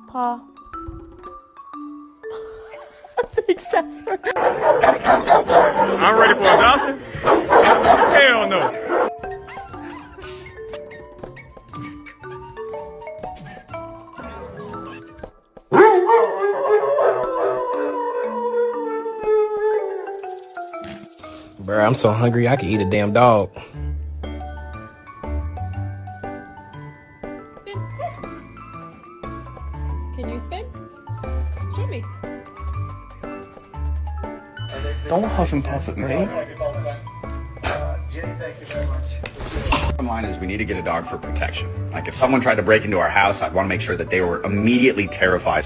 Paw. Thanks, Jasper. I'm ready for adoption? Hell no. Bro, I'm so hungry I could eat a damn dog. Spin. Can you spin? Show me. Don't huff and puff at me. Bottom line is we need to get a dog for protection. Like if someone tried to break into our house, I'd want to make sure that they were immediately terrified.